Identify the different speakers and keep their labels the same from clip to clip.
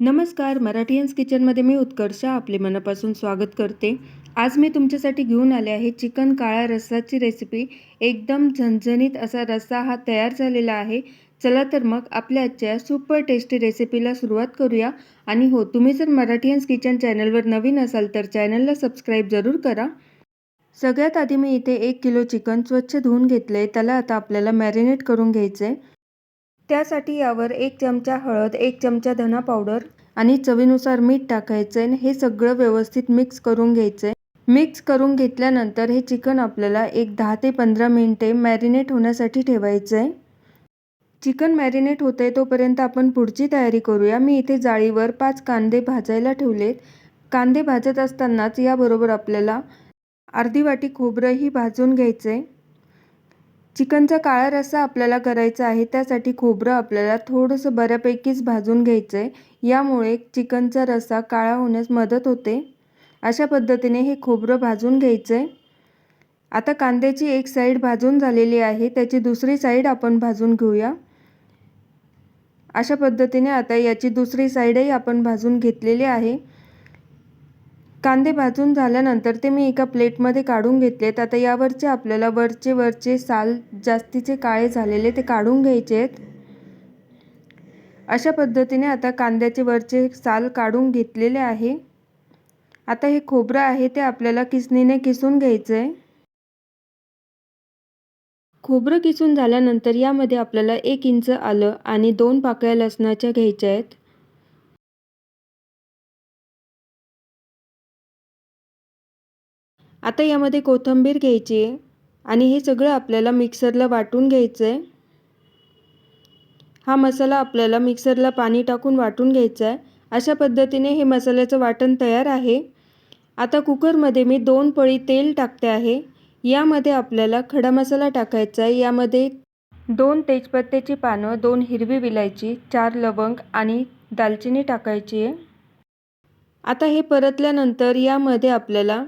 Speaker 1: नमस्कार. मराठीयन्स किचनमध्ये मी उत्कर्षा आपले मनापासून स्वागत करते. आज मी तुमच्यासाठी घेऊन आले आहे चिकन काळ्या रस्साची रेसिपी. एकदम झणझणीत असा रस्सा हा तयार झालेला आहे. चला तर मग आपल्या आजच्या सुपर टेस्टी रेसिपीला सुरुवात करूया. आणि हो, तुम्ही जर मराठीयन्स किचन चॅनलवर नवीन असाल तर चॅनलला सबस्क्राईब जरूर करा. सगळ्यात आधी मी इथे 1 किलो चिकन स्वच्छ धुवून घेतले. त्याला आता आपल्याला मॅरिनेट करून घ्यायचं आहे. त्यासाठी यावर 1 चमचा हळद, 1 चमचा धना पावडर आणि चवीनुसार मीठ टाकायचं आहे. हे सगळं व्यवस्थित मिक्स करून घ्यायचं आहे. मिक्स करून घेतल्यानंतर हे चिकन आपल्याला एक 10 ते 15 मिनिटे मॅरिनेट होण्यासाठी ठेवायचं आहे. चिकन मॅरिनेट होते तोपर्यंत आपण पुढची तयारी करूया. मी इथे जाळीवर 5 कांदे भाजायला ठेवलेत. कांदे भाजत असतानाच याबरोबर आपल्याला अर्धी वाटी खोबरंही भाजून घ्यायचं आहे. चिकनचा काळा रस्सा आपल्याला करायचा आहे, त्यासाठी खोबरं आपल्याला थोडंसं बऱ्यापैकीच भाजून घ्यायचं आहे. यामुळे चिकनचा रस्सा काळा होण्यास मदत होते. अशा पद्धतीने हे खोबरं भाजून घ्यायचं आहे. आता कांद्याची एक साईड भाजून झालेली आहे, त्याची दुसरी साईड आपण भाजून घेऊया. अशा पद्धतीने आता याची दुसरी साईडही आपण भाजून घेतलेली आहे. कांदे भाजून झाल्यानंतर ते मी एका प्लेटमध्ये काढून घेतलेत. आता यावरचे आपल्याला वरचे साल जास्तीचे काळे झालेले ते काढून घ्यायचे आहेत. अशा पद्धतीने आता कांद्याचे वरचे साल काढून घेतलेले आहे. आता हे खोबरं आहे ते आपल्याला किसणीने किसून घ्यायचं आहे. खोबरं किसून झाल्यानंतर यामध्ये आपल्याला 1 इंच आलं आणि 2 पाकळ्या लसणाच्या घ्यायच्या आहेत. आता यामध्ये कोथिंबीर घ्यायची आहे आणि हे सगळं आपल्याला मिक्सरला वाटून घ्यायचं आहे. हा मसाला आपल्याला मिक्सरला पाणी टाकून वाटून घ्यायचा आहे. अशा पद्धतीने हे मसाल्याचं वाटण तयार आहे. आता कुकरमध्ये मी 2 पळी तेल टाकते आहे. यामध्ये आपल्याला खडा मसाला टाकायचा आहे. यामध्ये 2 तेजपत्त्याची पानं, 2 हिरवी विलायची, 4 लवंग आणि दालचिनी टाकायची आहे. आता हे परतल्यानंतर यामध्ये आपल्याला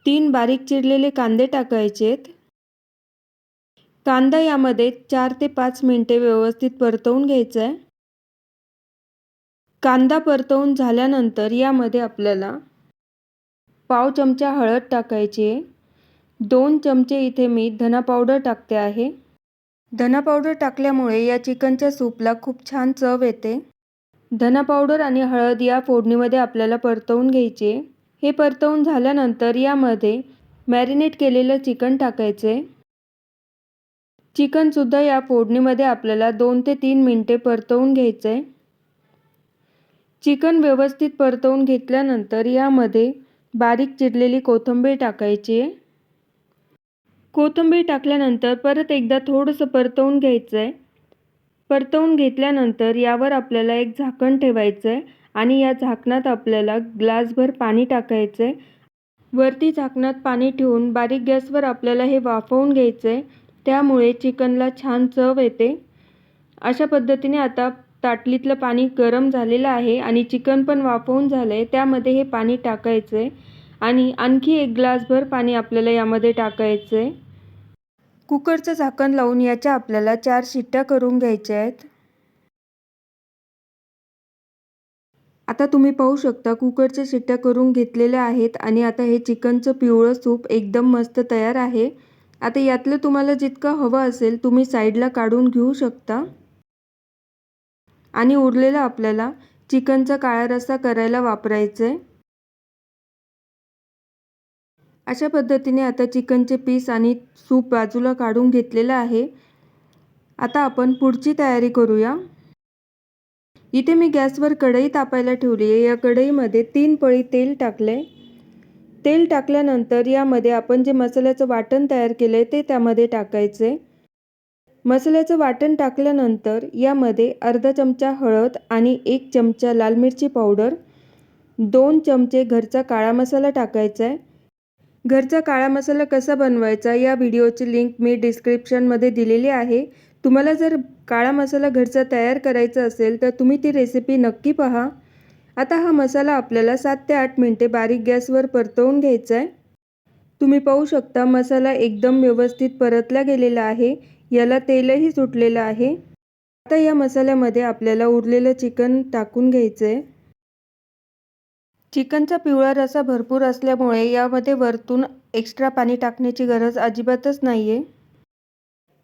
Speaker 1: 3 बारीक चिरलेले कांदे टाकायचे आहेत. कांदा यामध्ये 4 ते 5 मिनिटे व्यवस्थित परतवून घ्यायचा आहे. कांदा परतवून झाल्यानंतर यामध्ये आपल्याला पाव चमचा हळद टाकायची आहे. 2 चमचे इथे मी धना पावडर टाकते आहे. धना पावडर टाकल्यामुळे या चिकनच्या सूपला खूप छान चव येते. धना पावडर आणि हळद या फोडणीमध्ये आपल्याला परतवून घ्यायचे. हे परतवून झाल्यानंतर यामध्ये मॅरिनेट केलेलं चिकन टाकायचे. चिकनसुद्धा या फोडणीमध्ये आपल्याला 2 ते 3 मिनिटे परतवून घ्यायचं आहे. चिकन व्यवस्थित परतवून घेतल्यानंतर यामध्ये बारीक चिरलेली कोथिंबीर टाकायची आहे. कोथिंबीर टाकल्यानंतर परत एकदा थोडंसं परतवून घ्यायचं आहे. परतवून घेतल्यानंतर यावर आपल्याला एक झाकण ठेवायचं आहे आणि या झाकणात आपल्याला ग्लासभर पाणी टाकायचं आहे. वरती झाकणात पाणी ठेवून बारीक गॅसवर आपल्याला हे वाफवून घ्यायचं आहे. त्यामुळे चिकनला छान चव येते. अशा पद्धतीने आता ताटलीतलं पाणी गरम झालेलं आहे आणि चिकन पण वाफवून झालं आहे. त्यामध्ये हे पाणी टाकायचं आहे आणि आणखी एक ग्लासभर पाणी आपल्याला यामध्ये टाकायचं आहे. कुकरचं झाकण लावून याच्या आपल्याला 4 शिट्ट्या करून घ्यायच्या आहेत. आता तुम्ही पाहू शकता कुकरच्या शिट्ट्या करून घेतलेल्या आहेत आणि आता हे चिकनचं पिवळं सूप एकदम मस्त तयार आहे. आता यातलं तुम्हाला जितकं हवं असेल तुम्ही साईडला काढून घेऊ शकता आणि उरलेलं आपल्याला चिकनचा काळा रस्सा करायला वापरायचं आहे. अशा पद्धतीने आता चिकनचे पीस आणि सूप बाजूला काढून घेतलेलं आहे. आता आपण पुढची तयारी करूया. इथे मी गॅसवर कढई तापायला ठेवली आहे. या कढईमध्ये 3 पळी तेल टाकले. तेल टाकल्यानंतर यामध्ये आपण जे मसाल्याचं वाटण तयार केलं आहे ते त्यामध्ये टाकायचे. मसाल्याचं वाटण टाकल्यानंतर यामध्ये अर्धा चमचा हळद आणि 1 चमचा लाल मिरची पावडर, 2 चमचे घरचा काळा मसाला टाकायचा आहे. घरचा काळा मसाला कसा बनवायचा या व्हिडिओची लिंक मी डिस्क्रिप्शनमध्ये दिलेली आहे. तुम्हाला जर काळा मसाला घरचा तयार करायचा असेल तर तुम्ही ती रेसिपी नक्की पहा. आता हा मसाला आपल्याला 7 ते 8 मिनिटे बारीक गॅसवर परतवून घ्यायचा आहे. तुम्ही पाहू शकता मसाला एकदम व्यवस्थित परतला गेलेला आहे. याला तेलही सुटलेलं आहे. आता या मसाल्यामध्ये आपल्याला उरलेलं चिकन टाकून घ्यायचं आहे. चिकनचा पिवळा रस्सा भरपूर असल्यामुळे यामध्ये वरतून एक्स्ट्रा पाणी टाकण्याची गरज अजिबातच नाही आहे.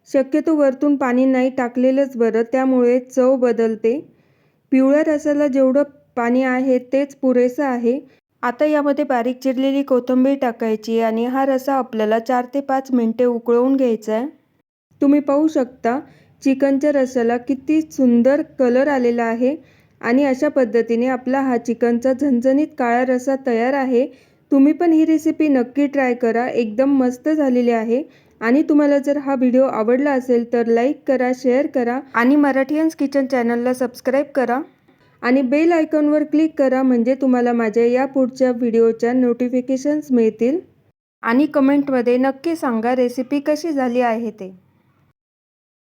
Speaker 1: शक्यतो वरतून पाणी नाही टाकलेलंच बरं, त्यामुळे चव बदलते. पिवळ्या रस्स्याला जेवढं पाणी आहे तेच पुरेसं आहे. आता यामध्ये बारीक चिरलेली कोथिंबीर टाकायची आणि हा रस्सा आपल्याला 4 ते 5 मिनिटे उकळवून घ्यायचा आहे. तुम्ही पाहू शकता चिकनच्या रस्स्याला किती सुंदर कलर आलेला आहे आणि अशा पद्धतीने आपला हा चिकनचा झणझणीत काळा रस्सा तयार आहे. तुम्ही पण ही रेसिपी नक्की ट्राय करा. एकदम मस्त झालेली आहे. आणि तुम्हाला जर हा व्हिडिओ आवडला असेल तर लाईक करा, शेअर करा आणि मराठीयन्स किचन चॅनलला सबस्क्राईब करा आणि बेल आयकॉनवर क्लिक करा, म्हणजे तुम्हाला माझ्या या पुढच्या व्हिडिओच्या नोटिफिकेशन्स मिळतील. आणि कमेंटमध्ये नक्की सांगा रेसिपी कशी झाली आहे ते.